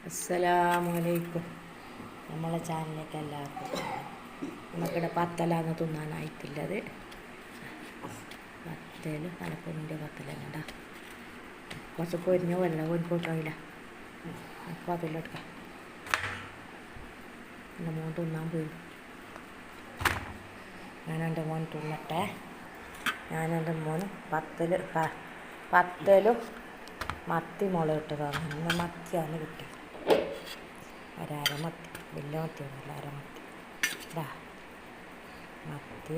അസ്സലാമലൈക്കും. നമ്മളെ ചാനലിലേക്ക് എല്ലാവർക്കും നമുക്കിവിടെ പത്തലാന്ന് തിന്നാനായിട്ടില്ലത്. പത്തൽ മലപ്പുറൻ്റെ പത്തലുണ്ടാ കുറച്ച് പൊരിഞ്ഞ വെള്ളം ഒരിക്കോട്ടില്ല. അപ്പോൾ അതിലെടുക്കാം. എൻ്റെ മോൻ തിന്നാൻ പോയി. ഞാനെൻ്റെ മോൻ തിന്നട്ടെ. ഞാനെൻ്റെ മോന് പത്തലും മത്തി മുളക് ഇട്ടതാണ്. ഇന്ന് മത്തിയാണ് കിട്ടി. ഒരമത്തി വലിയ മത്തിയൊന്നുമില്ല, അരമത്തി. മത്തി